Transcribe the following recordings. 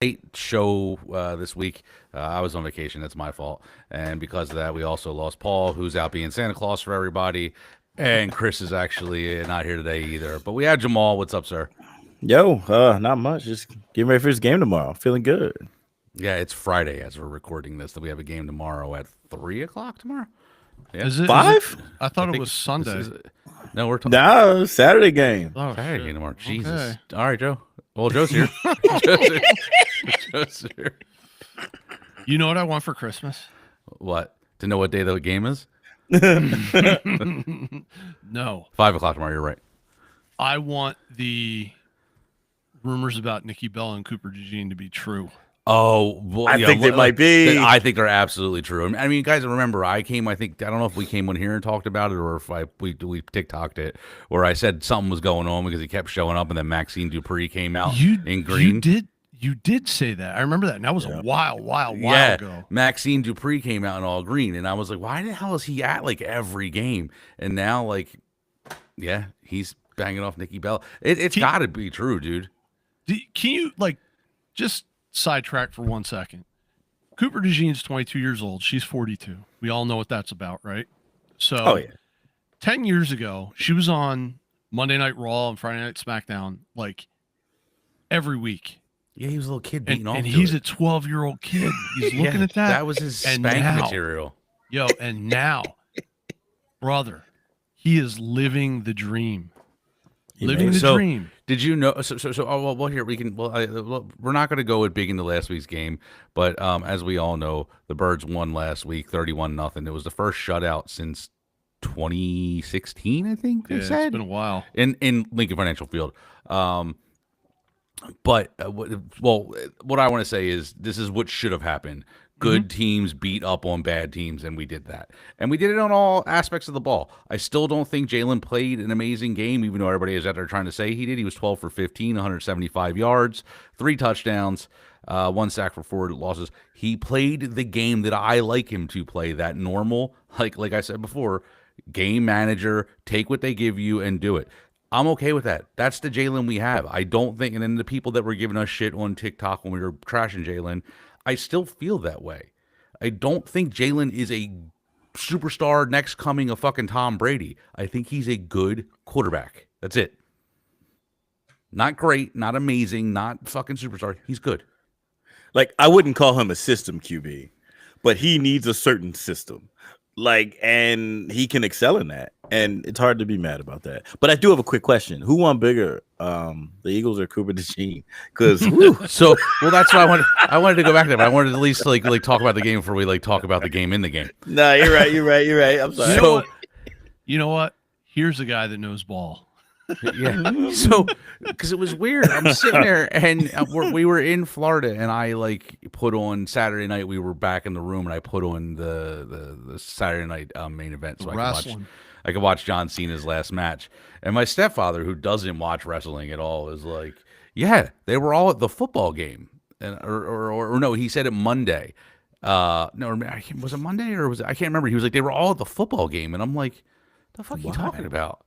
late show this week. I was on vacation. That's my fault. And because of that, we also lost Paul, who's out being Santa Claus for everybody. And Chris is actually not here today either. But we had Jamal. What's up, sir? Yo, not much. Just getting ready for this game tomorrow. Feeling good. Yeah, it's Friday as we're recording this. That we have a game tomorrow at 3 o'clock tomorrow. Yeah. Is it 5? I thought it think was Sunday. No, we're talking No, Saturday game. Oh, Saturday shit. game tomorrow. Jesus. Okay. All right, Joe. Well, Joe's here. Joe's here. Joe's here. You know what I want for Christmas? What? To know what day the game is? No. 5 o'clock tomorrow. You're right. I want the rumors about Nikki Bella and Cooper DeJean to be true. Oh, well, I yeah, think they might be. I think they're absolutely true. I mean, guys, remember, I don't know if we came on here and talked about it or if we TikToked it, where I said something was going on because he kept showing up, and then Maxine Dupree came out in green. You did say that. I remember that. And that was a while Yeah, ago. Maxine Dupree came out in all green, and I was like, why the hell is he at like every game? And now, like, yeah, he's banging off Nikki Bella. It's got to be true, dude. Can you just sidetrack for 1 second? Cooper DeJean's 22 years old. She's 42. We all know what that's about, right? So 10 years ago, she was on Monday Night Raw and Friday Night SmackDown like every week. Yeah, he was a little kid beating off. And to he's it. a 12-year-old kid. He's looking at that. That was his And spank now- material. Yo, and now, brother, he is living the dream. Living the So, dream. Did you know? Well, here we can. We're not going to go with big into last week's game, but as we all know, the Birds won last week, 31-0. It was the first shutout since 2016, I think they said. It's been a while. in Lincoln Financial Field. But what I want to say is this is what should have happened. Good teams beat up on bad teams, and we did that. And we did it on all aspects of the ball. I still don't think Jalen played an amazing game, even though everybody is out there trying to say he did. He was 12 for 15, 175 yards, 3 touchdowns, 1 sack for 4 losses. He played the game that I like him to play, that normal, like I said before, game manager, take what they give you and do it. I'm okay with that. That's the Jalen we have. I don't think, and then the people that were giving us shit on TikTok when we were trashing Jalen, I still feel that way. I don't think Jalen is a superstar next coming of fucking Tom Brady. I think he's a good quarterback. That's it. Not great, not amazing, not fucking superstar. He's good. Like, I wouldn't call him a system QB, but he needs a certain system. And he can excel in that. And it's hard to be mad about that. But I do have a quick question. Who won bigger, the Eagles or Cooper DeJean? Because That's why I wanted to go back there, but I wanted to at least like talk about the game before we talk about the game in the game. No, you're right. I'm sorry. You know what? Here's a guy that knows ball. Yeah. So, because it was weird, I'm sitting there and we were in Florida, and I put on Saturday night. We were back in the room, and I put on the Saturday night main event, so I could watch John Cena's last match. And my stepfather, who doesn't watch wrestling at all, is like, "Yeah, they were all at the football game," and or no, he said it Monday. No, was it Monday or was it? I can't remember. He was like, "They were all at the football game," and I'm like, "The fuck are you talking about?"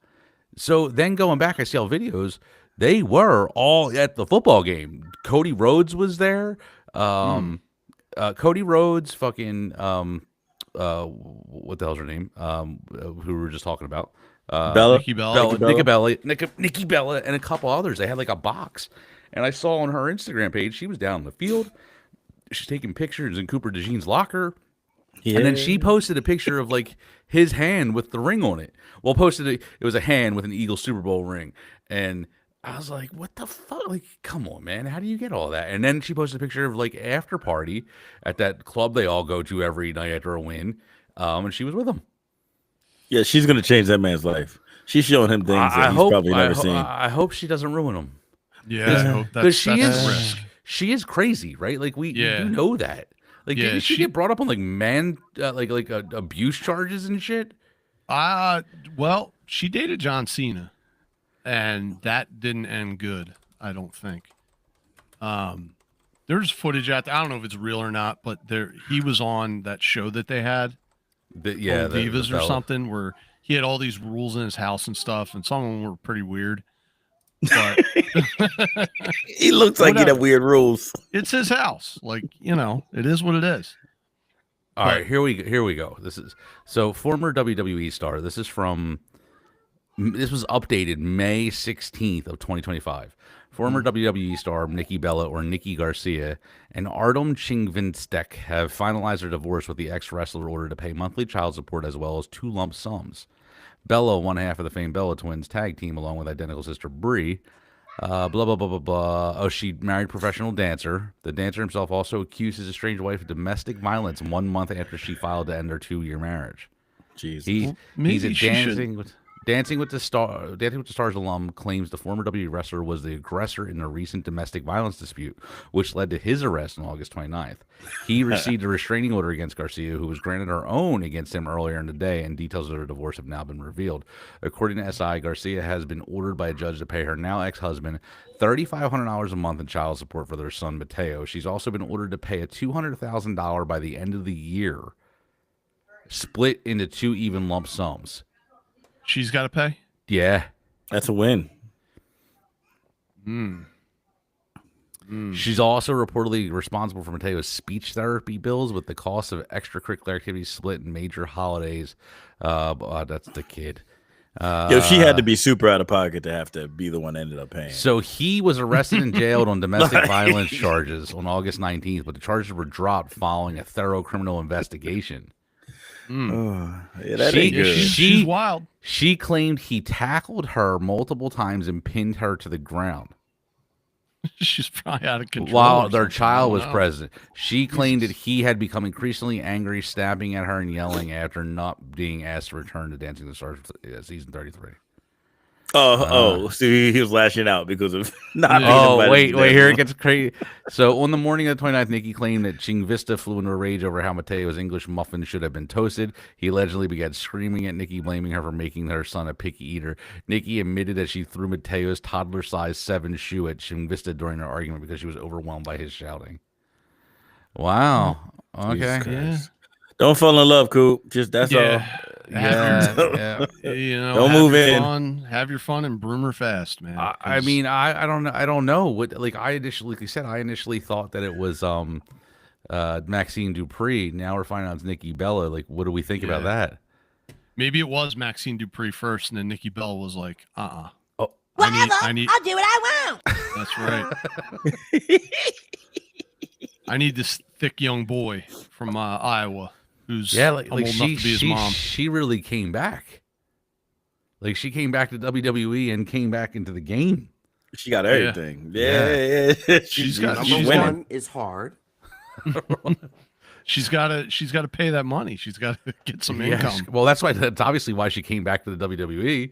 So then going back, I see all videos. They were all at the football game. Cody Rhodes was there. Cody Rhodes, fucking what the hell's her name? Who we were just talking about? Bella. Nikki Bella. Nikki Bella, and a couple others. They had like a box, and I saw on her Instagram page she was down in the field. She's taking pictures in Cooper DeJean's locker. Yeah. And then she posted a picture of like his hand with the ring on it. Well, it was a hand with an Eagles Super Bowl ring. And I was like, what the fuck? Like, come on, man. How do you get all that? And then she posted a picture of like after party at that club they all go to every night after a win. And she was with him. Yeah, she's going to change that man's life. She's showing him things that he's probably never seen. I hope she doesn't ruin him. Yeah, I hope Because that's a risk. she is crazy, right? Like we know that. Like, didn't she get brought up on like abuse charges and shit? Well, she dated John Cena, and that didn't end good, I don't think. There's footage out there. I don't know if it's real or not, but he was on that show that they had, Divas or something, where he had all these rules in his house and stuff, and some of them were pretty weird. But He looks like he Whatever. have weird rules. it's his house. Like, it is what it is. All right, here we go. This is so former WWE star. This was updated May 16th of 2025. Former WWE star Nikki Bella, or Nikki Garcia, and Artem Chingvinstek have finalized their divorce, with the ex-wrestler ordered to pay monthly child support as well as 2 lump sums. Bella, one half of the famed Bella Twins tag team, along with identical sister Brie. Blah, blah, blah, blah, blah. Oh, she married professional dancer. The dancer himself also accused his estranged wife of domestic violence 1 month after she filed to end their 2-year marriage. Jesus. He's maybe a she Dancing with the Stars alum claims the former WWE wrestler was the aggressor in a recent domestic violence dispute, which led to his arrest on August 29th. He received a restraining order against Garcia, who was granted her own against him earlier in the day, and details of their divorce have now been revealed. According to SI, Garcia has been ordered by a judge to pay her now ex-husband $3,500 a month in child support for their son, Mateo. She's also been ordered to pay a $200,000 by the end of the year, split into 2 even lump sums. She's got to pay. Yeah. That's a win. She's also reportedly responsible for Mateo's speech therapy bills, with the cost of extracurricular activities split in major holidays. That's the kid. Yo, she had to be super out of pocket to have to be the one that ended up paying. So he was arrested and jailed on domestic violence charges on August 19th, but the charges were dropped following a thorough criminal investigation. Yeah, that ain't good. She's wild. She claimed he tackled her multiple times and pinned her to the ground She's probably out of control. while or their something. child I was don't know. present. She claimed that he had become increasingly angry, snapping at her and yelling after not being asked to return to Dancing with the Stars season 33. So he was lashing out because of not being Oh, invited to wait, here it that. gets crazy. So, on the morning of the 29th, Nikki claimed that Chingvista flew into a rage over how Mateo's English muffin should have been toasted. He allegedly began screaming at Nikki, blaming her for making her son a picky eater. Nikki admitted that she threw Mateo's toddler-sized 7 shoe at Chingvista during their argument because she was overwhelmed by his shouting. Wow. Okay. Jesus Christ. Yeah. Don't fall in love, Coop. Just that's all. Yeah. Yeah. Don't have move your in. Fun, have your fun and broom her fast, man. I mean, I don't know. I don't know what, like I initially thought that it was Maxine Dupree. Now we're finding out it's Nikki Bella. Like, what do we think about that? maybe it was Maxine Dupree first, and then Nikki Bella was like, Oh, Whatever. I need- I'll do what I want. That's right. I need this thick young boy from Iowa who's yeah, I'm like old enough to be his mom. she really came back. Like, she came back to WWE and came back into the game. She got everything. Yeah. She's got- she's she's winning. got- One is hard. She's got to pay that money. She's got to get some Yeah, income. well, that's obviously why she came back to the WWE,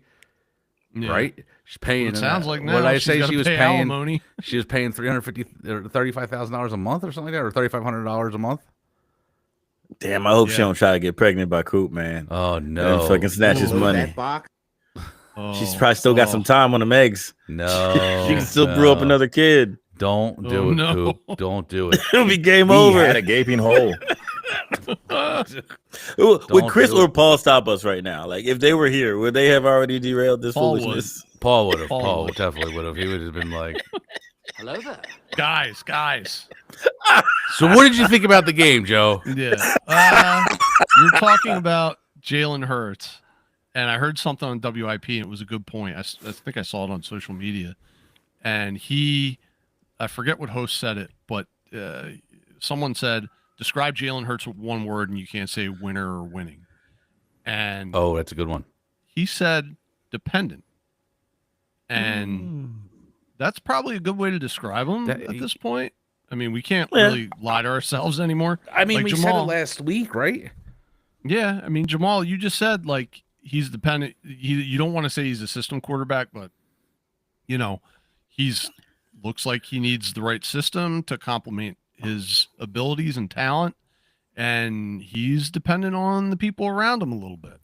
Yeah. right? She's paying. It sounds like now what did I she's say? gotta She was pay paying. alimony. She was paying $35,000 a month or something like that, or $3,500 a month. Damn, I hope she Yeah. don't try to get pregnant by Coop, man. Oh And no! fucking snatch his Ooh. money. That box. She's probably still got some time on them eggs. No, She can still brew up no. another kid. Don't do Oh, it, no. Coop. Don't do it. It'll be game He over. had a gaping hole. Would Don't Chris do or it. Paul stop us right now? Like, if they were here, would they have already derailed this Paul foolishness? Paul would have. Paul Paul would. definitely would have. He would have been like. Hello there. guys. So, what did you think about the game, Joe? Yeah. You're talking about Jalen Hurts, and I heard something on WIP, and it was a good point. I think I saw it on social media, and I forget what host said it, but someone said, describe Jalen Hurts with one word, and you can't say winner or winning. And Oh, that's a good one. he said dependent. And that's probably a good way to describe him That- at this point. I mean, we can't Yeah. really lie to ourselves anymore. I mean, Like we Jamal. said it last week, right? Yeah, I mean, Jamal, you just said like he's dependent. You don't want to say he's a system quarterback, but he's looks like he needs the right system to complement his abilities and talent, and he's dependent on the people around him a little bit.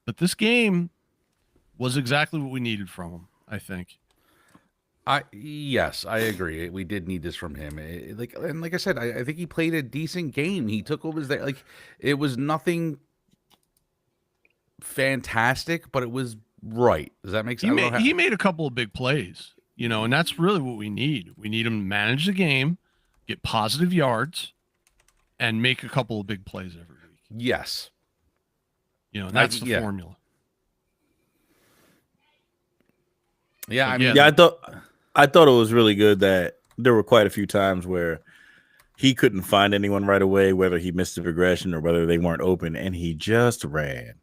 But this game was exactly what we needed from him, I think. Yes, I agree. We did need this from him. Like I said, I think he played a decent game. He took what was there. Like, it was nothing fantastic, but it was Right. Does that make sense? He made a couple of big plays, you know, and that's really what we need. We need him to manage the game, get positive yards, and make a couple of big plays every week. Yes. You know, and that's the formula. Yeah, I mean, yeah, I thought it was really good that there were quite a few times where he couldn't find anyone right away, whether he missed a progression or whether they weren't open, and he just ran.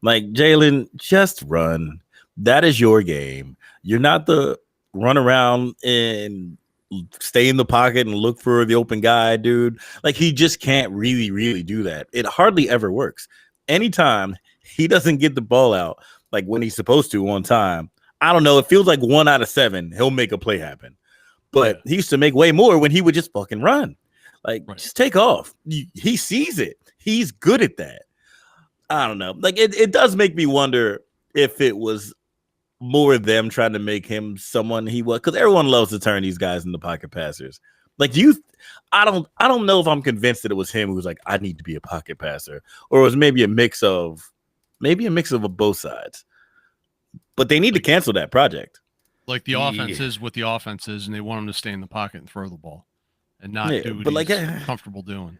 Like, Jalen, just run. That is your game. You're not the run around and stay in the pocket and look for the open guy, dude. Like, he just can't really do that. It hardly ever works. Anytime he doesn't get the ball out, like when he's supposed to on time, I don't know. It feels like 1 out of 7, he'll make a play happen. But he used to make way more when he would just fucking run. Like, just take off. He sees it. He's good at that. I don't know. Like, it does make me wonder if it was more them trying to make him someone he was, because everyone loves to turn these guys into pocket passers. Like, I don't know if I'm convinced that it was him who was like, I need to be a pocket passer, or it was maybe a mix of both sides. But they need to cancel that project. Like, the offense is what the offense is, and they want him to stay in the pocket and throw the ball and not do what he's comfortable doing.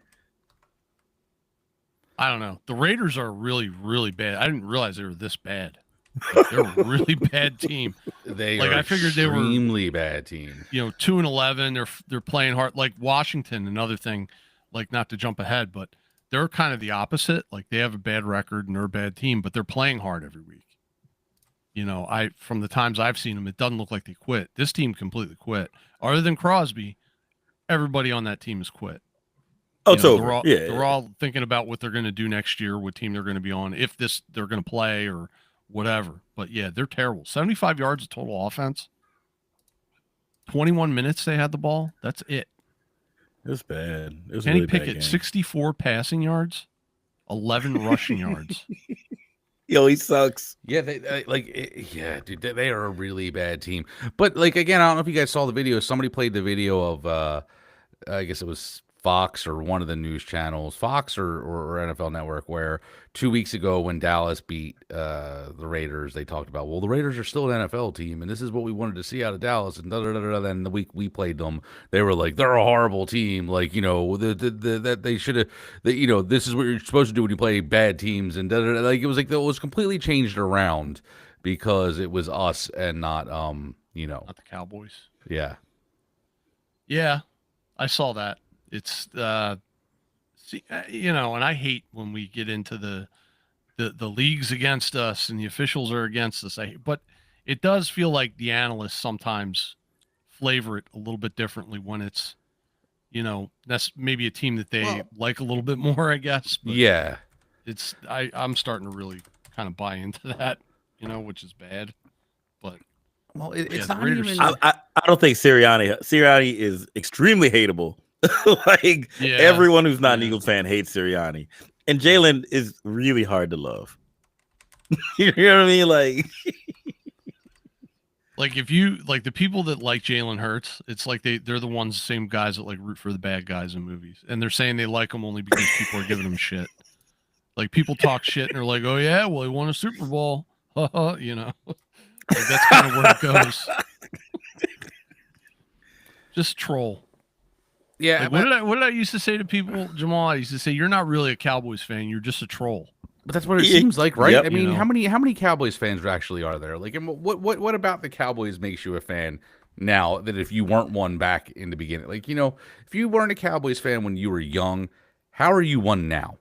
I don't know. The Raiders are really bad. I didn't realize they were this bad. Like, they're a really bad team. I figured they were extremely bad team. You know, 2-11. They're playing hard. Like Washington, another thing. Like, not to jump ahead, but they're kind of the opposite. Like, they have a bad record and they're a bad team, but they're playing hard every week. You know, from the times I've seen them, it doesn't look like they quit. This team completely quit. Other than Crosby, everybody on that team has quit. Oh, it's over. They're all thinking about what they're going to do next year, what team they're going to be on, if they're going to play or whatever. But yeah, they're terrible. 75 yards of total offense. 21 minutes they had the ball. That's it. It was bad. It was Kenny really Pickett, bad game. 64 passing yards, 11 rushing yards. Yo, he sucks. Yeah, dude, they are a really bad team. But, like, again, I don't know if you guys saw the video. Somebody played the video of, I guess it was Fox or one of the news channels, Fox or NFL Network, where 2 weeks ago when Dallas beat the Raiders, they talked about, well, the Raiders are still an NFL team, and this is what we wanted to see out of Dallas. And then the week we played them, they were like, they're a horrible team. Like, you know, that they should have, you know, this is what you're supposed to do when you play bad teams. And like, it was like, it was completely changed around because it was us and not, you know, not the Cowboys. Yeah. Yeah, I saw that. It's you know, and I hate when we get into the leagues against us and the officials are against us. But it does feel like the analysts sometimes flavor it a little bit differently when it's, you know, that's maybe a team that they like a little bit more, I guess. But yeah, it's I'm starting to really kind of buy into that, you know, which is bad. But it's not even. I don't think Sirianni is extremely hateable. Like, everyone who's not an Eagles fan hates Sirianni, and Jalen is really hard to love. You know what I mean? Like if you like the people that like Jalen Hurts, it's like they're the same guys that like root for the bad guys in movies, and they're saying they like him only because people are giving them shit. Like, people talk shit and they're like, "Oh yeah, well, he won a Super Bowl," you know. Like, that's kind of where it goes. Just troll. Yeah. Like, what did I used to say to people, Jamal? I used to say, you're not really a Cowboys fan. You're just a troll. But that's what it seems like, right? Yep. I mean, You know? how many Cowboys fans actually are there? Like, and what about the Cowboys makes you a fan now that if you weren't one back in the beginning? Like, you know, if you weren't a Cowboys fan when you were young, how are you one now?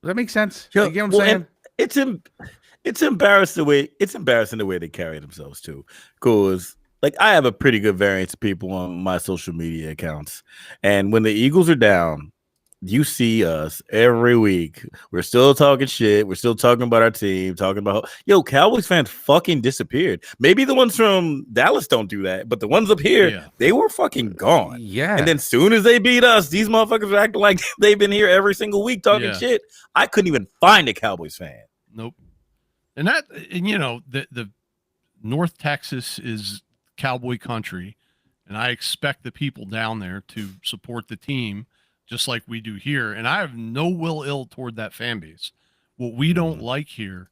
Does that make sense? You get what I'm saying? It's embarrassing the way they carry themselves too. Because, like, I have a pretty good variance of people on my social media accounts, and when the Eagles are down, you see us every week. We're still talking shit. We're still talking about our team, talking about, Cowboys fans fucking disappeared. Maybe the ones from Dallas don't do that, but the ones up here, they were fucking gone. Yeah. And then soon as they beat us, these motherfuckers are acting like they've been here every single week talking shit. I couldn't even find a Cowboys fan. Nope. And you know, the North Texas is Cowboy country, and I expect the people down there to support the team just like we do here. And I have no ill toward that fan base. What we don't like here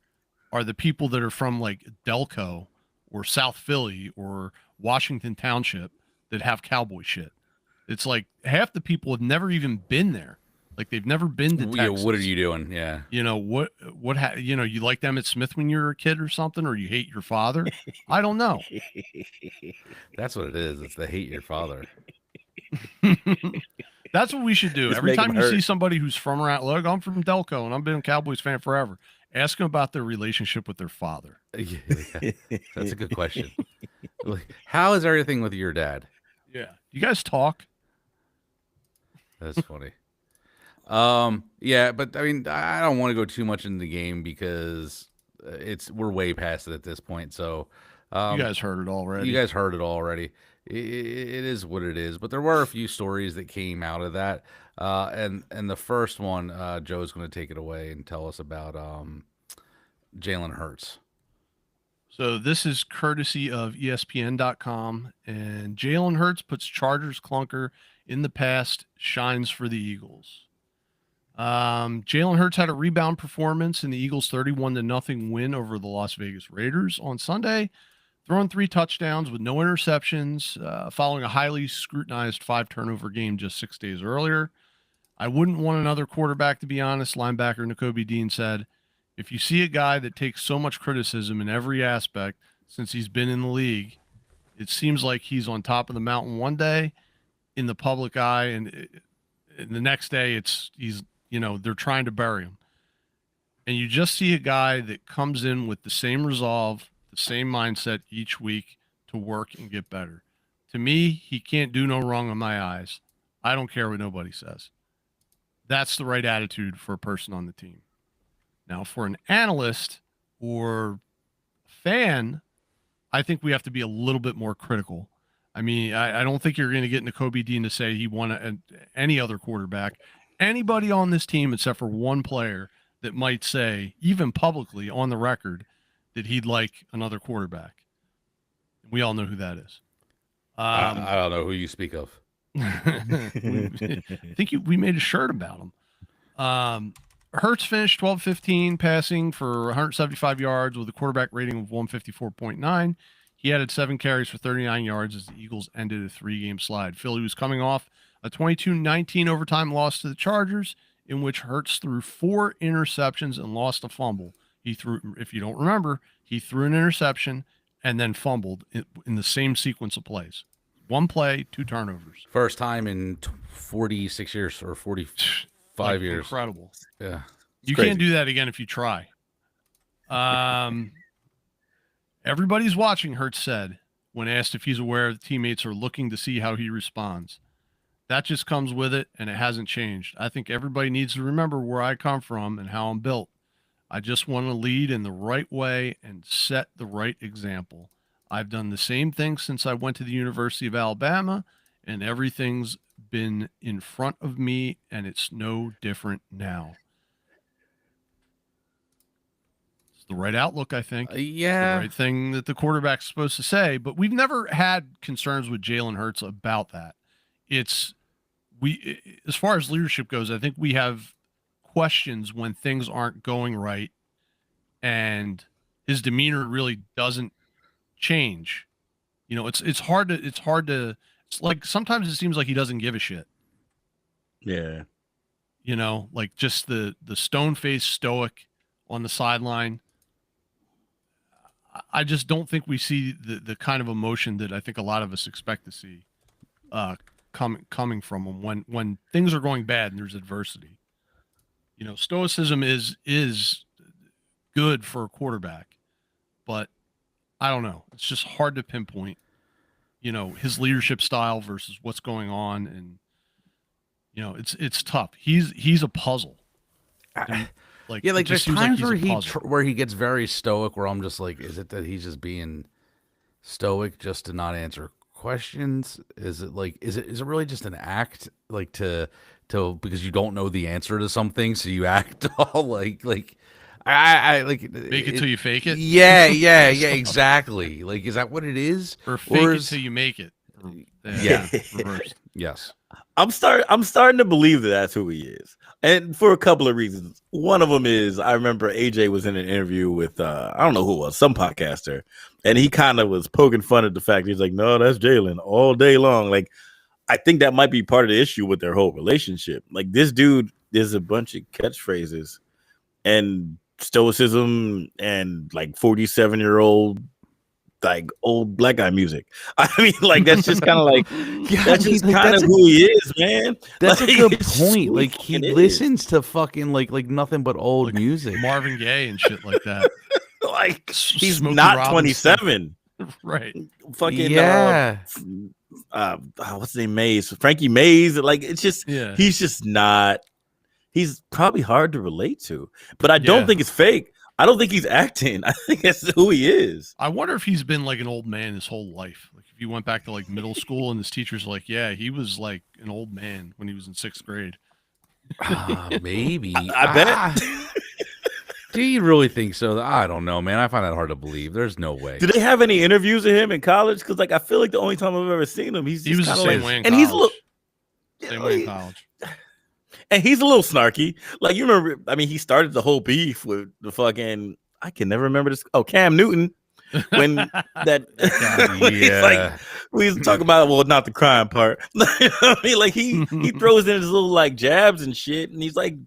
are the people that are from like Delco or South Philly or Washington Township that have cowboy shit. It's like half the people have never even been there. Like they've never been to Yeah, Texas. what are you doing? Yeah. You know, you like Emmett Smith when you were a kid or something, or you hate your father? I don't know. That's what it is. It's the hate your father. That's what we should do. Just Every make 'em time you hurt. see somebody who's from around, look, I'm from Delco and I've been a Cowboys fan forever. Ask them about their relationship with their father. Yeah, that's a good question. Like, how is everything with your dad? Yeah. You guys talk? That's funny. Yeah, but I mean, I don't want to go too much into the game because we're way past it at this point. So, You guys heard it already. You guys heard it already. It is what it is. But there were a few stories that came out of that. And the first one, Joe's going to take it away and tell us about Jalen Hurts. So this is courtesy of ESPN.com. And Jalen Hurts puts Chargers clunker in the past, shines for the Eagles. Jalen Hurts had a rebound performance in the Eagles' 31-0 win over the Las Vegas Raiders on Sunday, throwing 3 touchdowns with no interceptions, following a highly scrutinized 5-turnover game just 6 days earlier. I wouldn't want another quarterback, to be honest, linebacker Nakobe Dean said. If you see a guy that takes so much criticism in every aspect since he's been in the league, it seems like he's on top of the mountain one day in the public eye, and the next day they're trying to bury him. And you just see a guy that comes in with the same resolve, the same mindset each week to work and get better. To me, he can't do no wrong in my eyes. I don't care what nobody says. That's the right attitude for a person on the team. Now, for an analyst or fan, I think we have to be a little bit more critical. I mean, I don't think you're going to get Nakobe Dean to say he won any other quarterback. Anybody on this team except for one player that might say, even publicly on the record, that he'd like another quarterback. We all know who that is. I don't know who you speak of. I think we made a shirt about him. Hurts finished 12-15, passing for 175 yards with a quarterback rating of 154.9. He added 7 carries for 39 yards as the Eagles ended a 3-game slide. Philly was coming off a 22-19 overtime loss to the Chargers, in which Hurts threw 4 interceptions and lost a fumble. He threw, if you don't remember, he threw an interception and then fumbled in the same sequence of plays. 1 play, 2 turnovers. First time in 46 years or 45 years. Incredible. Yeah. You can't do that again if you try. Everybody's watching, Hurts said, when asked if he's aware the teammates are looking to see how he responds. That just comes with it, and it hasn't changed. I think everybody needs to remember where I come from and how I'm built. I just want to lead in the right way and set the right example. I've done the same thing since I went to the University of Alabama, and everything's been in front of me, and it's no different now. It's the right outlook, I think. Yeah. The right thing that the quarterback's supposed to say, but we've never had concerns with Jalen Hurts about that. As far as leadership goes, I think we have questions when things aren't going right, and his demeanor really doesn't change. You know, it's like sometimes it seems like he doesn't give a shit. Yeah. You know, like just the stone-faced stoic on the sideline. I just don't think we see the kind of emotion that I think a lot of us expect to see coming from him when things are going bad and there's adversity. You know, stoicism is good for a quarterback, but I don't know. It's just hard to pinpoint, you know, his leadership style versus what's going on, and you know, it's tough. He's a puzzle. And, like, yeah, like there's times where he gets very stoic, where I'm just like, is it that he's just being stoic just to not answer questions? Is it really just an act, like to because you don't know the answer to something, so you act all like I like make it till you fake it. Yeah, exactly. Like, is that what it is, or fake it till you make it? Yeah. Reversed. Yes. I'm starting to believe that that's who he is, and for a couple of reasons. One of them is I remember AJ was in an interview with I don't know who it was, some podcaster, and he kind of was poking fun at the fact he's like, no, that's Jalen all day long. Like, I think that might be part of the issue with their whole relationship. Like, this dude, there's a bunch of catchphrases and stoicism and like 47-year-old like old black guy music. I mean, like, that's just kind of like that's just kind of who he is, man. That's like, a good point. Like, he listens is. to fucking like nothing but old Like music. Marvin Gaye and shit like that. Like, he's Smokey not Robinson. 27. Right. Fucking Yeah. what's his name? Maze, Frankie Maze. Like, it's just he's just not. He's probably hard to relate to, but I don't think it's fake. I don't think he's acting. I think that's who he is. I wonder if he's been like an old man his whole life. Like, if you went back to like middle school and his teacher's like, yeah, he was like an old man when he was in 6th grade. Maybe. I bet. Do you really think so? I don't know, man. I find that hard to believe. There's no way. Did they have any interviews of him in college? Because like I feel like the only time I've ever seen him, he was the same way in and college. he's a little Same way in college. And he's a little snarky. Like, you remember, I mean, he started the whole beef with the fucking, I can never remember this. Oh, Cam Newton. When that, when he's like, we was talking about, well, not the crime part. I mean, like, he throws in his little like jabs and shit. And he's like,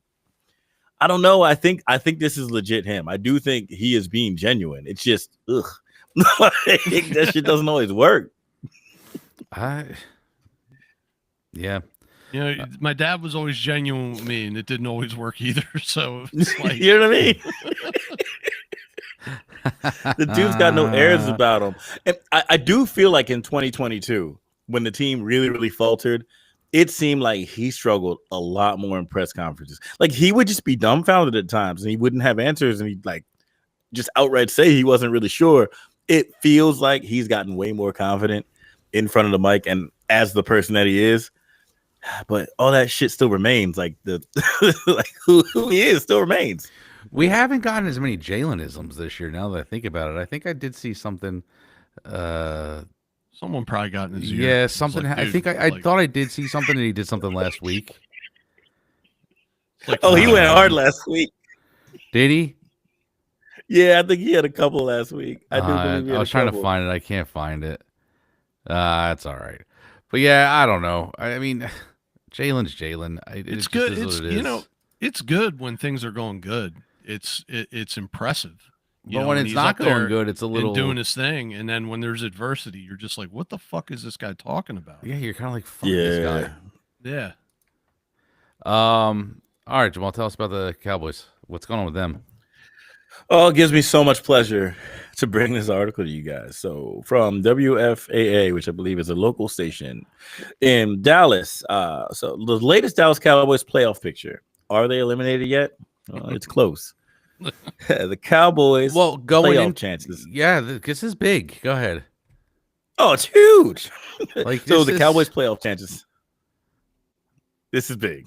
I don't know. I think this is legit him. I do think he is being genuine. It's just, ugh. That shit doesn't always work. You Yeah. know, my dad was always genuine with me, and it didn't always work either. So it's like, you know what I mean? The dude's got no airs about him. And I do feel like in 2022, when the team really, really faltered, it seemed like he struggled a lot more in press conferences. Like, he would just be dumbfounded at times, and he wouldn't have answers, and he'd like just outright say he wasn't really sure. It feels like he's gotten way more confident in front of the mic and as the person that he is. But all that shit still remains. Like, the like who he is still remains. We haven't gotten as many Jalen-isms this year. Now that I think about it, I think I did see something. someone probably got in his ear. Yeah, It's something. like, I dude, think I like- thought I did see something, and he did something last week. like, Oh, he went hard last week. Did he? Yeah, I think he had a couple last week. I do believe he had I was a trying to couple. find it. I can't find it. That's all right. But yeah, I don't know. I mean, Jalen's Jalen. It's good. It's you know, it's good when things are going good. It's impressive. You But know, when and it's he's not up there going good, it's a little and doing his thing. And then when there's adversity, you're just like, what the fuck is this guy talking about? Yeah, you're kind of like, fuck this guy. Yeah. All right, Jamal, tell us about the Cowboys. What's going on with them? Oh, it gives me so much pleasure to bring this article to you guys. So, from WFAA, which I believe is a local station in Dallas. So the latest Dallas Cowboys playoff picture. Are they eliminated yet? It's close. The Cowboys. Well, going playoff in chances. Yeah, this is big. Go ahead. Oh, it's huge. Like, so this the is- Cowboys playoff chances. This is big.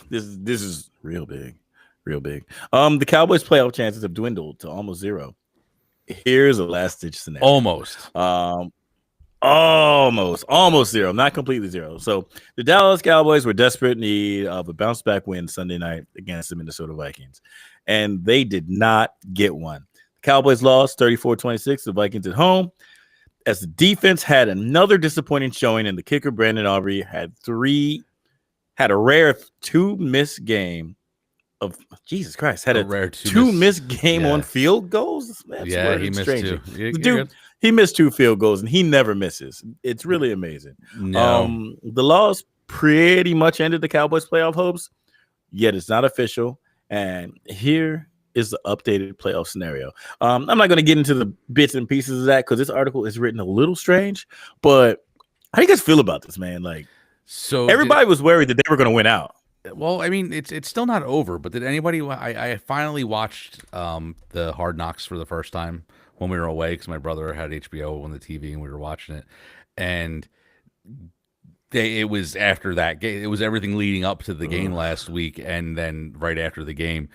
This is real big. Real big. The Cowboys playoff chances have dwindled to almost zero. Here's a last ditch scenario. Almost. Almost zero, not completely zero. So the Dallas Cowboys were desperate need of a bounce back win Sunday night against the Minnesota Vikings, and they did not get one. The Cowboys lost 34-26. The Vikings at home, as the defense had another disappointing showing, and the kicker Brandon Aubrey had a rare two missed game of Jesus Christ. Had a rare two missed game yeah. on field goals. That's Yeah, worded he missed strangely. two. You're Dude, good. he missed 2 field goals, and he never misses. It's really amazing. No. The loss pretty much ended the Cowboys' playoff hopes, yet it's not official. And here is the updated playoff scenario. I'm not going to get into the bits and pieces of that because this article is written a little strange. But how do you guys feel about this, man? Like, So everybody was worried that they were going to win out. Well, I mean, it's still not over. But did anybody? I finally watched the Hard Knocks for the first time when we were away because my brother had HBO on the TV and we were watching it, and it was after that game. It was everything leading up to the game last week, and then right after the game,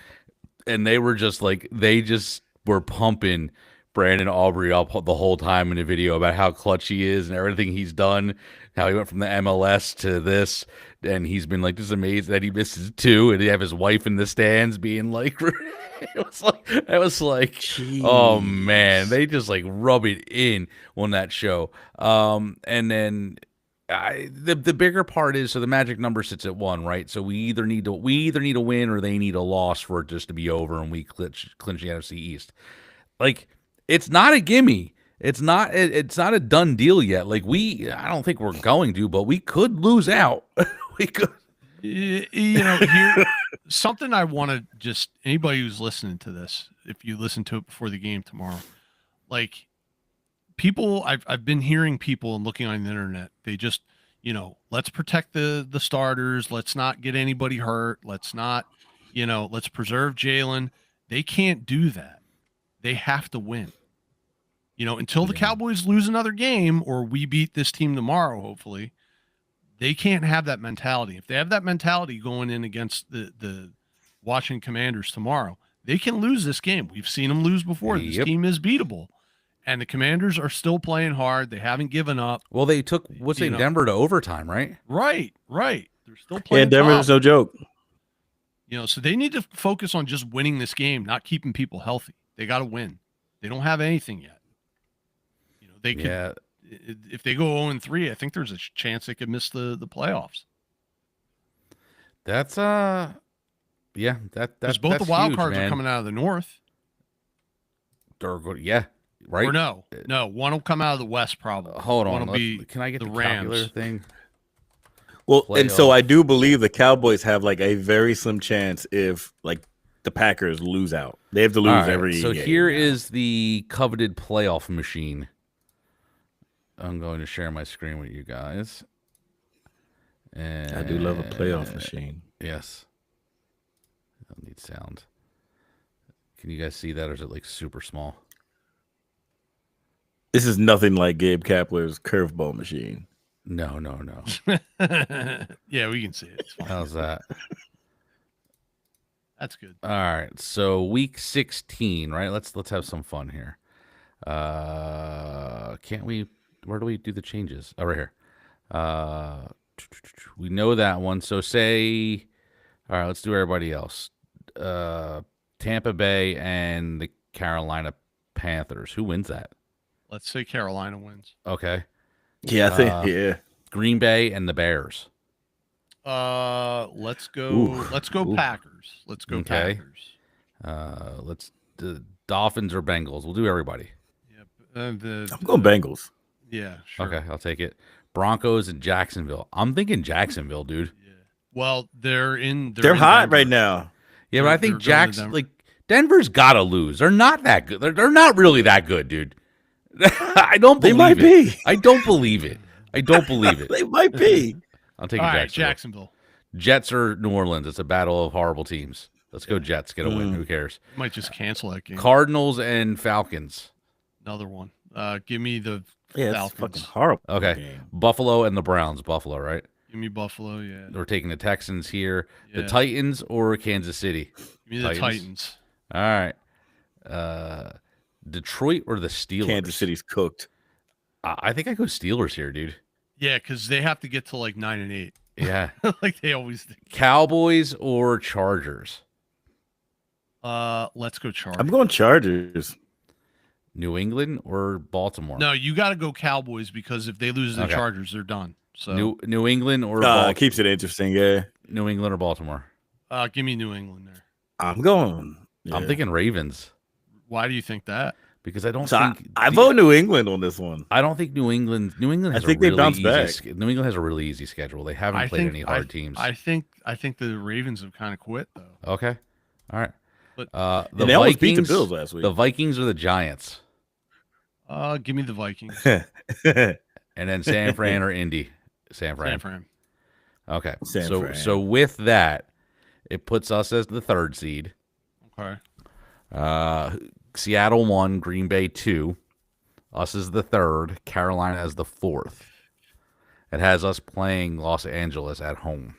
and they were just like they just were pumping Brandon Aubrey up the whole time in the video about how clutch he is and everything he's done, how he went from the MLS to this, and he's been like, this is amazing that he misses 2, and he have his wife in the stands being like, it was like, oh man, they just like rub it in on that show. And then the bigger part is, so the magic number sits at 1, right? So we either need to win or they need a loss for it just to be over and we clinch the NFC East. Like, it's not a gimme. It's not a done deal yet. Like, I don't think we're going to, but we could lose out. We could. Here, something I want to just, anybody who's listening to this, if you listen to it before the game tomorrow, like, people, I've been hearing people and looking on the internet, they just, let's protect the starters. Let's not get anybody hurt. Let's not, let's preserve Jalen. They can't do that. They have to win. Until the Cowboys lose another game or we beat this team tomorrow, hopefully, they can't have that mentality. If they have that mentality going in against the Washington Commanders tomorrow, they can lose this game. We've seen them lose before. Yep. This team is beatable. And the Commanders are still playing hard. They haven't given up. Well, they took Denver to overtime, right? Right. They're still playing. Yeah, Denver's no joke. So they need to focus on just winning this game, not keeping people healthy. They got to win. They don't have anything yet. They could, if they go 0-3, I think there's a chance they could miss the playoffs. That's because both the wild cards are coming out of the North. Yeah, right. Or no, one will come out of the West probably. Hold on, one will be can I get the Rams calculator thing? Well, and so I do believe the Cowboys have like a very slim chance if like the Packers lose out. They have to lose every. So game. here is the coveted playoff machine. I'm going to share my screen with you guys. And I do love a playoff machine. Yes. I don't need sound. Can you guys see that, or is it like super small? This is nothing like Gabe Kapler's curveball machine. No. Yeah, we can see it. It's fine. How's that? That's good. All right. So week 16, right? Let's have some fun here. Can't we? Where do we do the changes? Oh, right here. We know that one. So say, all right, let's do everybody else. Tampa Bay and the Carolina Panthers. Who wins that? Let's say Carolina wins. Okay. Yeah, I think Green Bay and the Bears. Let's go Packers. Let's go Packers. The Dolphins or Bengals. We'll do everybody. Yep. I'm going Bengals. Yeah, sure. Okay, I'll take it. Broncos and Jacksonville. I'm thinking Jacksonville, dude. Yeah. Well, they're They're hot Denver right now. Yeah, but I think Denver's got to lose. They're not that good. They're not really that good, dude. I don't believe They might be. I don't believe it. They might be. I'll take All it. right, Jacksonville. Jets or New Orleans. It's a battle of horrible teams. Let's go Jets. Get a win. Who cares? Might just cancel that game. Cardinals and Falcons. Another one. Give me the Yeah, it's Falcons. fucking horrible. Okay. game. Buffalo and the Browns. Buffalo, right? Give me Buffalo, yeah. We're taking the Texans here. Yeah. The Titans or Kansas City. Give me the Titans. All right. Detroit or the Steelers? Kansas City's cooked. I think I go Steelers here, dude. Yeah, because they have to get to like 9-8. Yeah. Like they always do. Cowboys or Chargers? Let's go Chargers. I'm going Chargers. New England or Baltimore? No, you got to go Cowboys because if they lose the Okay. Chargers, they're done. So New England or Baltimore? Keeps it interesting, yeah. New England or Baltimore? give me New England there. I'm going. I'm thinking Ravens Why do you think that? because I don't So think I vote New England on this one. I don't think New England has think a they really bounce easy back. New England has a really easy schedule. They haven't played any hard teams. I think the Ravens have kind of quit though. Okay. All right. But- the And they almost beat the Vikings- Bills last week. The Vikings or the Giants? Give me the Vikings. And then San Fran or Indy? San Fran. San Fran. Okay. San Fran. So with that, it puts us as the 3rd seed. Okay. Seattle 1, Green Bay 2. Us as the 3rd. Carolina as the 4th. It has us playing Los Angeles at home.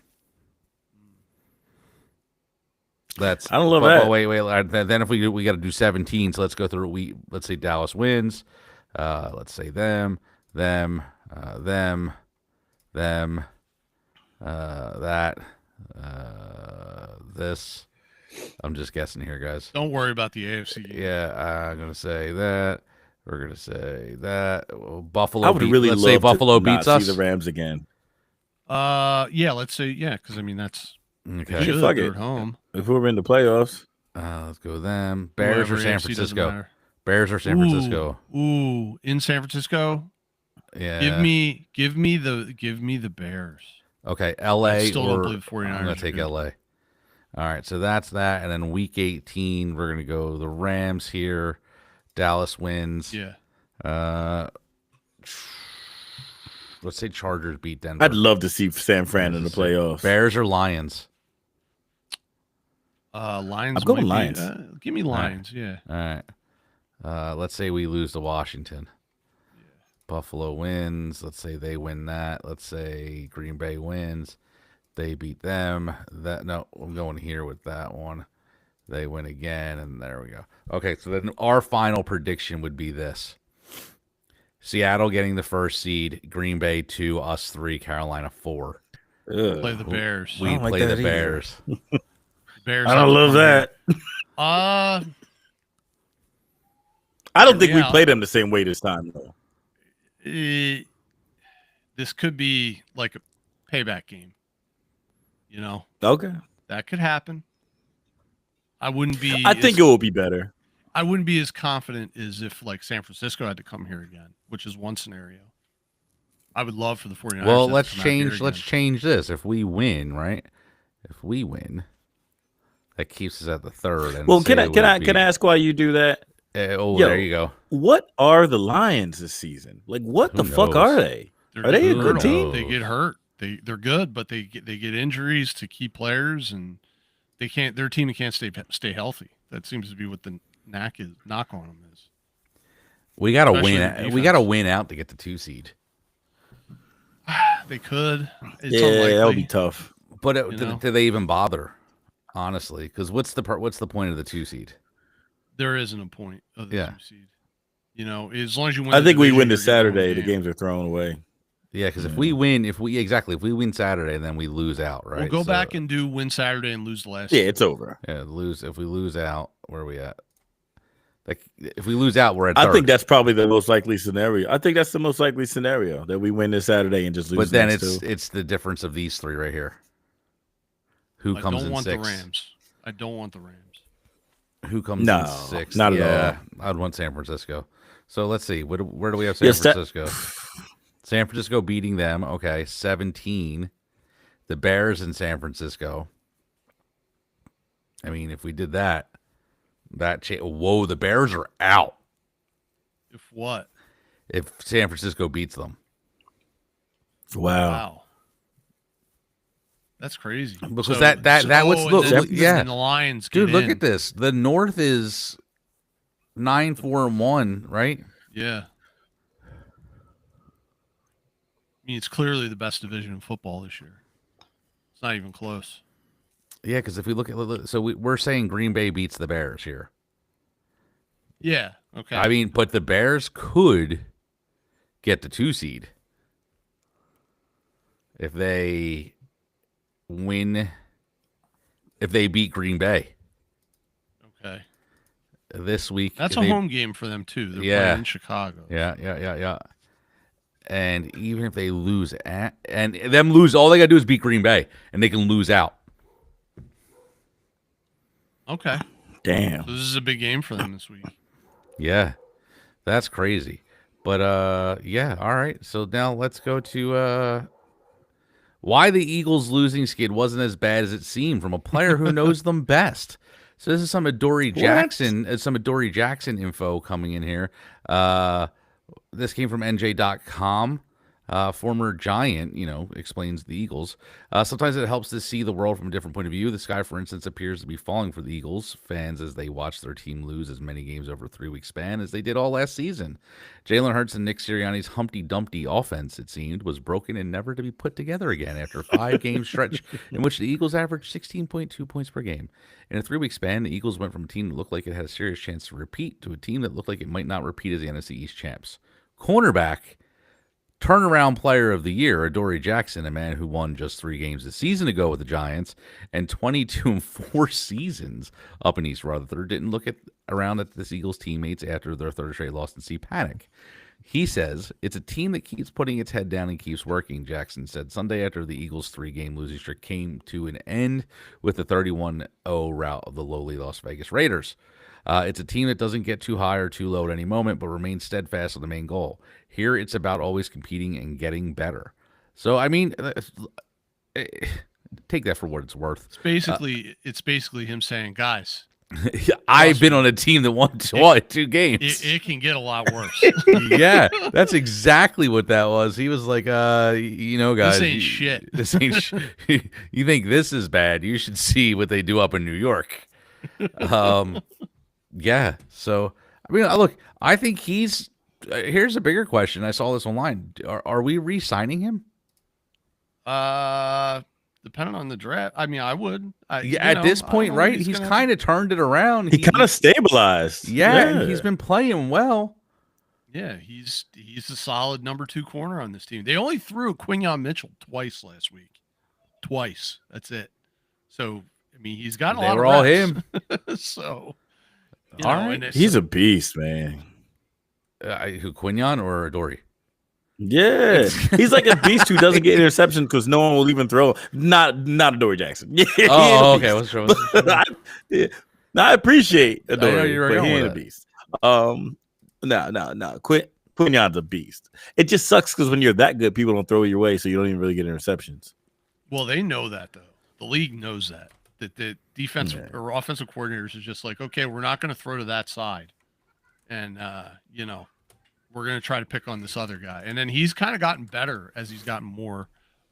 That's I don't love but that. Wait. Then if we got to do 17, so let's go through. Let's say Dallas wins. Let's say them, them, that, this. I'm just guessing here, guys. Don't worry about the AFC game. Yeah, I'm gonna say that. We're gonna say that. Buffalo. I would really let's love say Buffalo to not beats us. see the Rams again. Yeah, let's say because I mean that's Okay. good. fuck They're it. at home. If we were in the playoffs, Let's go with them. Bears Whoever or San AFC doesn't Francisco. matter. Bears or San Francisco. Ooh, in San Francisco. Yeah. Give me the Bears. Okay, LA. I still don't or believe the 49ers I'm gonna are take good. LA. All right, so that's that, and then week 18, we're gonna go the Rams here. Dallas wins. Yeah. Let's say Chargers beat Denver. I'd love to see San Fran in the playoffs. Bears or Lions. Lions. I'm going might be- Lions. give me Lions. Yeah. All right. Let's say we lose to Washington. Buffalo wins. Let's say they win that. Let's say Green Bay wins. They beat them. I'm going here with that one. They win again, and there we go. Okay, so then our final prediction would be this: Seattle getting the first seed, Green Bay 2, us 3, Carolina 4. Play the Bears. We don't like play that the either. Bears. Bears. I don't love that. Uh, I don't think we Yeah. play them the same way this time, though. this could be like a payback game. You know, Okay. that could happen. I wouldn't be. I think it will be better. I wouldn't be as confident as if like San Francisco had to come here again, which is one scenario. I would love for the 49ers. Well, to let's come out here change. Let's again. change this. If we win, right? If we win, that keeps us at the third. And Well, say can I ask why you do that? Oh, Yo, there you go. What are the Lions this season? Like, what Who the fuck knows? are they? They're Are they a brutal. good team? They get hurt. They're good, but they get injuries to key players, and they can't. Their team can't stay healthy. That seems to be what the knock on them is. We got to Especially the win. defense. We got to win out to get the 2 seed. They could. It's Yeah, unlikely. that'll be tough. But You know? do they even bother? Honestly, because what's the point of the 2 seed? There isn't a point of the Yeah. 2 seed. You know, as long as you win. I the think we division, win you're this gonna win Saturday. The game. games are thrown away. Yeah, because if we win, if we win Saturday, then we lose out, right? We'll go So, back and do win Saturday and lose the last. Yeah, it's over. if we lose out, where are we at? Like, if we lose out, we're at. I third. think that's probably the most likely scenario. I think that's the most likely scenario that we win this Saturday and just lose. But then the next it's two. it's the difference of these 3 right here. Who I comes don't in want 6? the Rams. I don't want the Rams. Who comes No, in 6? not at yeah, I'd want San Francisco. So let's see. Where do we have San Yes, that- Francisco? San Francisco beating them. Okay, 17. The Bears in San Francisco. I mean, if we did that, whoa, the Bears are out. If what? If San Francisco beats them, Wow. That's crazy. Because that was and look, then- yeah. and the Lions. Dude, get look in. at this. The North is 9-4-1, right? Yeah. I mean, it's clearly the best division in football this year. It's not even close. Yeah, because if we look at so we're saying Green Bay beats the Bears here. Yeah. Okay. I mean, but the Bears could get the 2 seed if they win, if they beat Green Bay okay. this week. That's a they- home game for them too. They're Yeah. playing in Chicago. Yeah. And even if they lose and them lose, all they got to do is beat Green Bay, and they can lose out. Okay. Damn. So this is a big game for them this week. Yeah, that's crazy. But yeah, all right. So now let's go to why the Eagles' losing skid wasn't as bad as it seemed from a player who knows them best. So this is some Adoree Jackson info coming in here. This came from NJ.com. Former Giant, explains the Eagles. Sometimes it helps to see the world from a different point of view. The sky, for instance, appears to be falling for the Eagles fans as they watch their team lose as many games over a 3-week span as they did all last season. Jalen Hurts and Nick Sirianni's Humpty Dumpty offense, it seemed, was broken and never to be put together again after a 5-game stretch in which the Eagles averaged 16.2 points per game. In a 3-week span, the Eagles went from a team that looked like it had a serious chance to repeat to a team that looked like it might not repeat as the NFC East champs. Cornerback turnaround player of the year, Adoree Jackson, a man who won just 3 games a season ago with the Giants and 22 and 4 seasons up in East Rutherford, didn't look around at this Eagles teammates after their third straight loss and see panic. He says, it's a team that keeps putting its head down and keeps working, Jackson said Sunday after the Eagles' 3-game losing streak came to an end with the 31-0 rout of the lowly Las Vegas Raiders. It's a team that doesn't get too high or too low at any moment, but remains steadfast on the main goal. Here, it's about always competing and getting better. So, I mean, take that for what it's worth. It's basically him saying, guys, I've been on a team that won 2 games. It can get a lot worse. Yeah, that's exactly what that was. He was like, guys, this ain't shit. This ain't you think this is bad? You should see what they do up in New York. Yeah. So, I mean, look, I think he's. Here's a bigger question. I saw this online. Are we re-signing him? Depending on the draft. I mean, I would. At this point, right? He's kind of turned it around. He kind of stabilized. Yeah, he's been playing well. Yeah, he's a solid number 2 corner on this team. They only threw Quinyon Mitchell twice last week. Twice. That's it. So, I mean, he's gotten a lot of reps. They were all him. So, all right. He's a beast, man. Who, Quinyon or Adoree? Yeah, he's like a beast who doesn't get interception because no one will even throw. Not Adoree Jackson. Oh, okay. What's wrong? I appreciate Adoree, you were but he going ain't with a beast. No. Quinyon's a beast. It just sucks because when you're that good, people don't throw your way, so you don't even really get interceptions. Well, they know that though. The league knows that the defensive or offensive coordinators are just like, okay, we're not going to throw to that side, and we're going to try to pick on this other guy. And then he's kind of gotten better as he's gotten more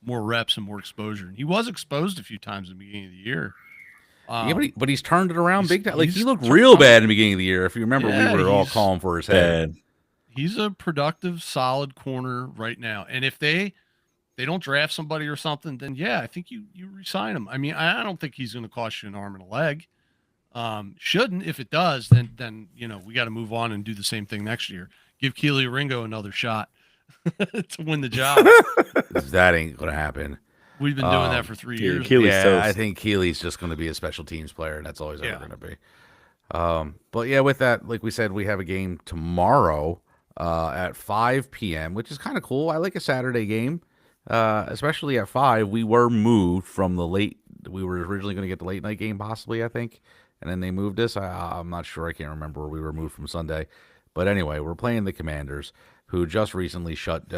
reps and more exposure. And he was exposed a few times at the beginning of the year. But he's turned it around big time. Like, he looked real bad in the beginning of the year. If you remember, we were all calling for his head. He's a productive, solid corner right now. And if they don't draft somebody or something, then I think you re-sign him. I mean, I don't think he's going to cost you an arm and a leg. Shouldn't. If it does, then we got to move on and do the same thing next year. Give Keely Ringo another shot to win the job. That ain't going to happen. We've been doing that for 3 years. I think Keely's just going to be a special teams player, and that's all he's ever going to be. But yeah, with that, like we said, we have a game tomorrow at 5 p.m., which is kind of cool. I like a Saturday game, especially at 5. We were moved from the late. We were originally going to get the late night game, possibly, I think, and then they moved us. I'm not sure. I can't remember where we were moved from Sunday. But anyway, we're playing the Commanders, who just recently shut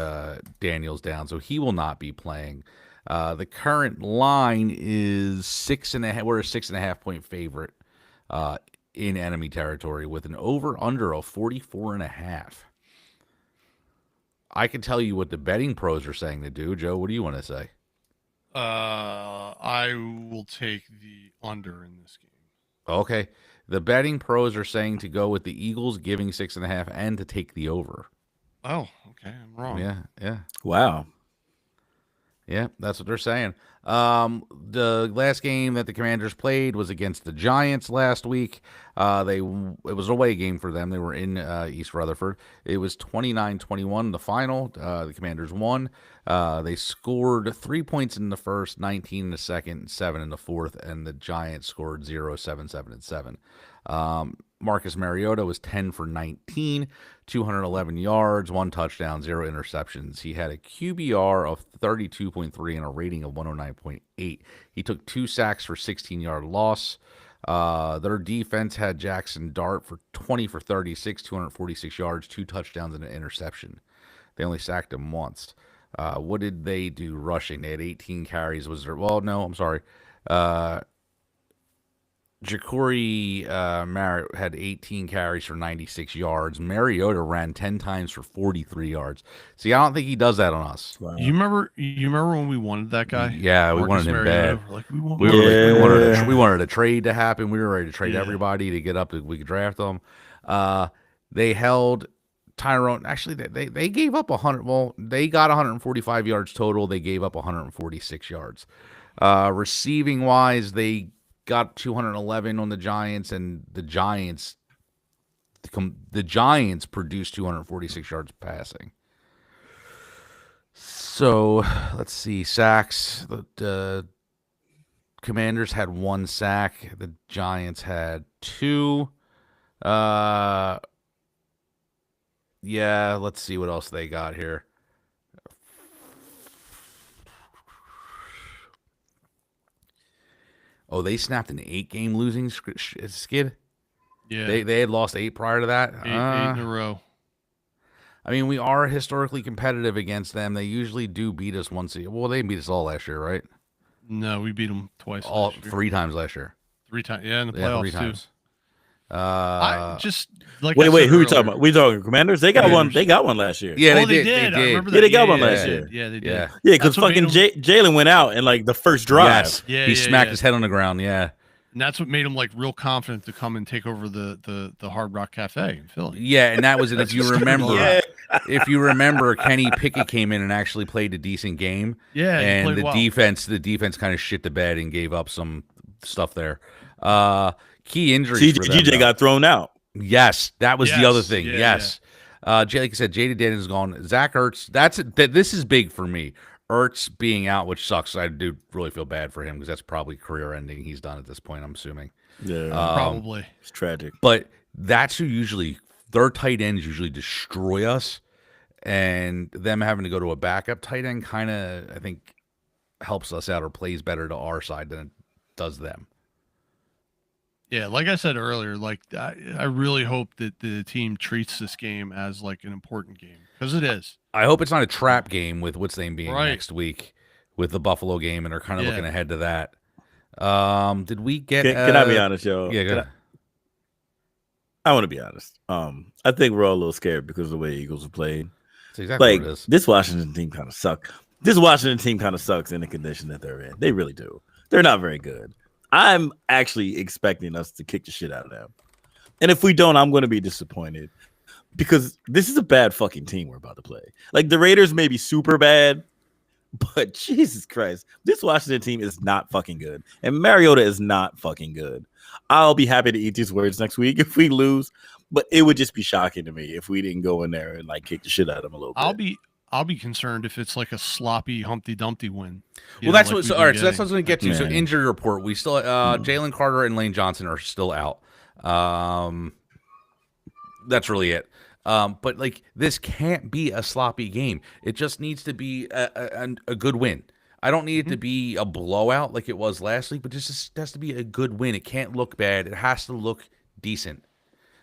Daniels down, so he will not be playing. The current line is 6.5. We're a 6.5-point favorite in enemy territory with an over/under of 44.5. I can tell you what the betting pros are saying to do. Joe, what do you want to say? I will take the under in this game. Okay. The betting pros are saying to go with the Eagles giving 6.5 and to take the over. Oh, okay. I'm wrong. Yeah. Wow. Yeah, that's what they're saying. The last game that the Commanders played was against the Giants last week. It was an away game for them. They were in East Rutherford. It was 29-21 the final. The Commanders won. They scored 3 points in the first, 19 in the second, 7 in the fourth, and the Giants scored 0, 7, 7, and 7. Marcus Mariota was 10 for 19, 211 yards, 1 touchdown, 0 interceptions. He had a QBR of 32.3 and a rating of 109.8. He took 2 sacks for 16-yard loss. Their defense had Jackson Dart for 20 for 36, 246 yards, 2 touchdowns, and an interception. They only sacked him once. What did they do rushing? They had 18 carries. Ja'Cory Merritt had 18 carries for 96 yards. Mariota ran 10 times for 43 yards. See, I don't think he does that on us. Wow. You remember when we wanted that guy? Yeah, we wanted him bad. We wanted a trade to happen. We were ready to trade everybody to get up. We could draft them. They held Tyrone. Actually, they gave up 100. Well, they got 145 yards total. They gave up 146 yards. Receiving wise, they got 211 on the Giants, and the Giants produced 246 yards passing. So let's see. Sacks. The Commanders had 1 sack. The Giants had 2. Yeah, let's see what else they got here. Oh, they snapped an 8-game losing skid. Yeah, They had lost 8 prior to that. 8 in a row. I mean, we are historically competitive against them. They usually do beat us once a year. Well, they beat us all last year, right? No, we beat them twice. All last year. 3 times last year. 3 times. Yeah, in the Yeah, playoffs 3 times. too. I just like. I Wait, said who are we earlier, talking about? We talking Commanders? They got Commanders. one. They got one last year. Yeah, Oh, they did. I remember Yeah, that. they got one yeah, last they year. did. Yeah, they did. Yeah. Yeah, because That's what fucking made 'em- Jalen went out in like the first drive. Yes. Yeah, He yeah, smacked yeah. his head on the ground. Yeah. And that's what made him like real confident to come and take over the Hard Rock Cafe in Philly. Yeah, and that was it. If you remember, Yeah. if you remember, Kenny Pickett came in and actually played a decent game. Yeah, he and played the well. defense kind of shit the bed and gave up some stuff there. Key injuries. CJ for them, GJ though. got thrown out. Yes, that was the Yes, other thing. yeah, Yes. Like I said, Jaden Daniels is gone. Zach Ertz, this is big for me. Ertz being out, which sucks. I do really feel bad for him because that's probably career ending. He's done at this point, I'm assuming. Yeah, Probably. it's tragic. But that's who usually, their tight ends usually destroy us. And them having to go to a backup tight end kind of, I think, helps us out or plays better to our side than it does them. Yeah, like I said earlier, like I really hope that the team treats this game as like an important game because it is. I hope it's not a trap game with what's name being Right. next week with the Buffalo game, and they're kind of Yeah. looking ahead to that. Did we get? Can I be honest, yo? Yeah, go Can ahead. I want to be honest. I think we're all a little scared because of the way Eagles have played. That's exactly Like what it is. this Washington team kind of suck. This Washington team kind of sucks in the condition that they're in. They really do. They're not very good. I'm actually expecting us to kick the shit out of them. And if we don't, I'm going to be disappointed because this is a bad fucking team we're about to play. Like the Raiders may be super bad, but Jesus Christ, this Washington team is not fucking good. And Mariota is not fucking good. I'll be happy to eat these words next week if we lose, but it would just be shocking to me if we didn't go in there and like kick the shit out of them a little bit. I'll be concerned if it's like a sloppy Humpty Dumpty win. Well, that's what. So, all right, so that's what I was going to get to. So, Man. injury report. We still, Jalen Carter and Lane Johnson are still out. That's really it. But like, this can't be a sloppy game. It just needs to be a good win. I don't need it to be a blowout like it was last week, but just has to be a good win. It can't look bad. It has to look decent.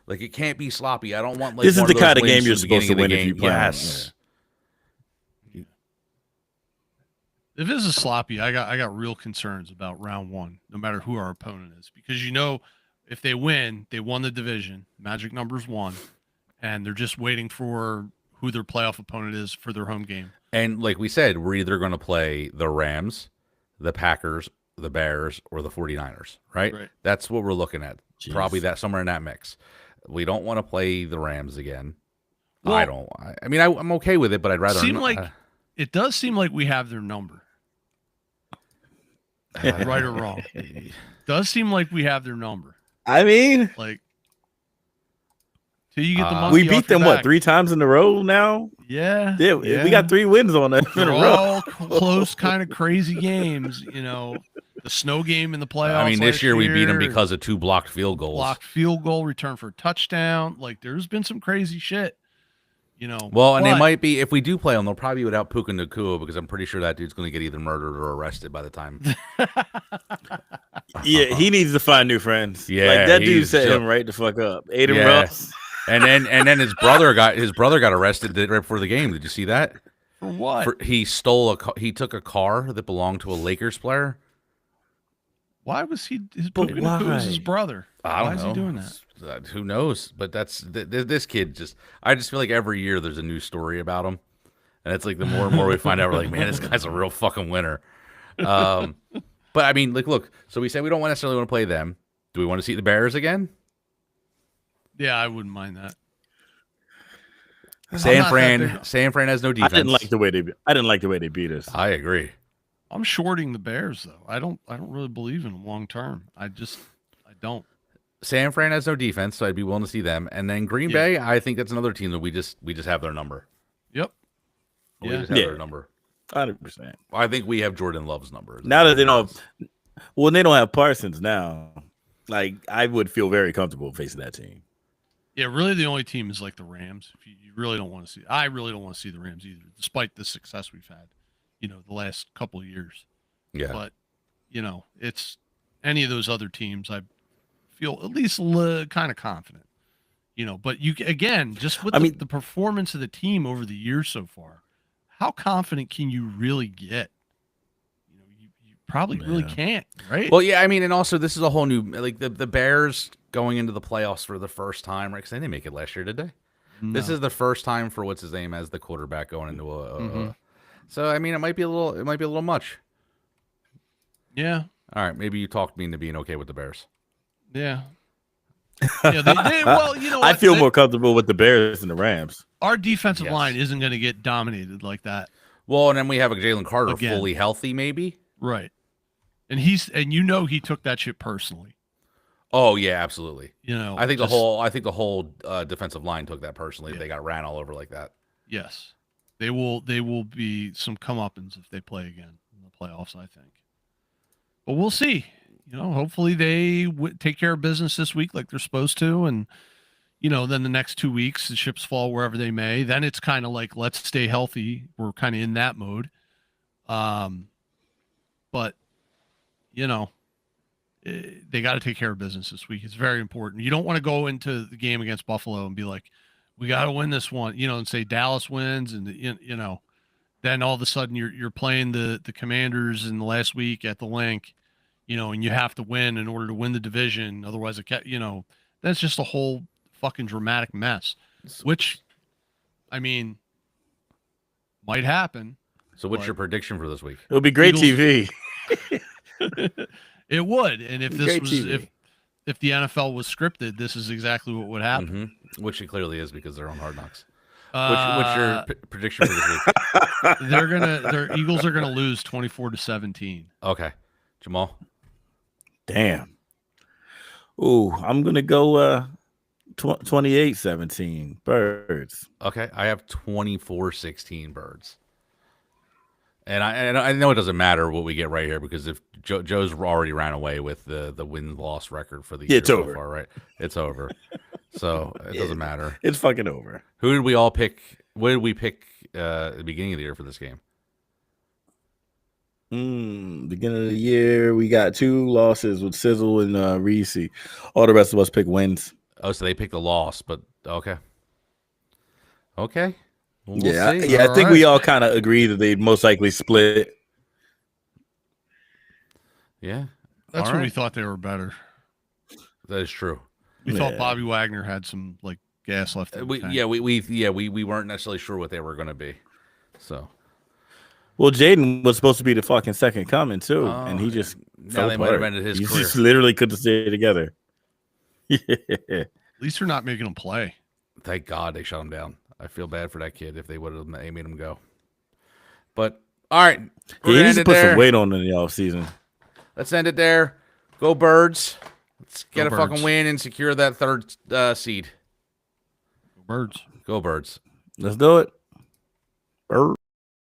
Like it can't be sloppy. I don't want like This is one the of those kind of wins game from you're the supposed to beginning of win the if you game. play on it. Yes. If this is sloppy, I got real concerns about round one, no matter who our opponent is, because if they win, they won the division. Magic numbers 1, and they're just waiting for who their playoff opponent is for their home game. And like we said, we're either going to play the Rams, the Packers, the Bears, or the 49ers, right? Right. That's what we're looking at. Jeez. Probably that somewhere in that mix. We don't want to play the Rams again. Well, I don't. I mean, I'm okay with it, but I'd rather seem not. like it does seem like we have their number, right or wrong. Does seem like we have their number. I mean, Like, till you get the Uh, monkey we off beat your them what back. 3 times in a row now. Yeah, Yeah, we got 3 wins on that in They're a row. all close, kind of crazy games. The snow game in the playoffs. I mean, this last year we beat them year, because of 2 blocked field goals. blocked field goal, return for a touchdown. Like, there's been some crazy shit. Well, and they but- might be, if we do play them, they'll probably be without Puka Nacua because I'm pretty sure that dude's going to get either murdered or arrested by the time. Yeah, he needs to find new friends. Yeah, like that dude he's set just- him right the fuck up. Aiden Yeah. Ross. And then his brother got arrested right before the game. Did you see that? For what? He took a car that belonged to a Lakers player. Why was he? His But Puka Nacua was his why? brother. I don't Why know. is he doing that? Who knows? But that's this kid. I just feel like every year there's a new story about him, and it's like the more and more we find out, we're like, man, this guy's a real fucking winner. But I mean, like, look. So we said we don't necessarily want to play them. Do we want to see the Bears again? Yeah, I wouldn't mind that. San not that Fran. big. San Fran has no I defense. didn't like the way they beat us. I agree. I'm shorting the Bears though. I don't really believe in them long term. I don't. San Fran has no defense, so I'd be willing to see them. And then Green Yeah. Bay, I think that's another team that we just have their number. Yep. We Yeah. just have Yeah. their number. 100%. I think we have Jordan Love's numbers. Now that they don't, well, they don't have Parsons now. Like, I would feel very comfortable facing that team. Yeah, really, the only team is like the Rams. If you really don't want to see, I really don't want to see the Rams either, despite the success we've had, the last couple of years. Yeah. But it's any of those other teams, I feel at least kind of confident. But you again, just with the performance of the team over the years so far, how confident can you really get? You probably really can't, right? Well, yeah, I mean, and also this is a whole new, like the Bears going into the playoffs for the first time, right? Because they didn't make it last year, did they? No. This is the first time for what's his name as the quarterback going into a. So I mean, it might be a little much. Yeah. All right, maybe you talked me into being okay with the Bears. Yeah. Yeah, well, I feel more comfortable with the Bears than the Rams. Our defensive line isn't going to get dominated like that. Well, and then we have a Jalen Carter fully healthy, maybe. Right. And he took that shit personally. Oh yeah, absolutely. I think the whole defensive line took that personally. Yeah. They got ran all over like that. Yes, they will be some comeuppance if they play again in the playoffs, I think. But we'll see. Hopefully they take care of business this week like they're supposed to, and then the next 2 weeks the chips fall wherever they may. Then it's kind of like, let's stay healthy. We're kind of in that mode. But they got to take care of business this week. It's very important. You don't want to go into the game against Buffalo and be like, we got to win this one, and say Dallas wins, and then all of a sudden you're playing the Commanders in the last week at the Link. And you have to win in order to win the division. Otherwise, that's just a whole fucking dramatic mess, which, I mean, might happen. So what's your prediction for this week? It'll be great TV. It would. And if this was, if the NFL was scripted, this is exactly what would happen. Mm-hmm. Which it clearly is because they're on Hard Knocks. What's your prediction for this week? Their Eagles are gonna lose 24-17. Okay, Jamal. Damn. Ooh, I'm gonna go 28-17 Birds. Okay, I have 24-16 Birds. And I know it doesn't matter what we get right here because if Joe's already ran away with the win-loss record for the year so far, right? It's over. So it doesn't matter. It's fucking over. Who did we all pick? What did we pick at the beginning of the year for this game? Beginning of the year, we got 2 losses with Sizzle and Reese. All the rest of us pick wins. Oh, so they picked a loss, but okay. Okay. Well, we'll see. I think we all kind of agree that they'd most likely split. Yeah. That's when we thought they were better. That is true. We thought Bobby Wagner had some gas left in the tank. We weren't necessarily sure what they were going to be. So, well, Jaden was supposed to be the fucking second coming too, and he just fell apart. Might have ended his career. Just literally couldn't stay together. Yeah. At least they're not making him play. Thank God they shut him down. I feel bad for that kid if they would have made him go. But all right, he needs to put some weight on in the offseason. Let's end it there. Go Birds. Let's get a fucking win and secure that 3rd seed. Go Birds. Go Birds. Let's do it. Birds.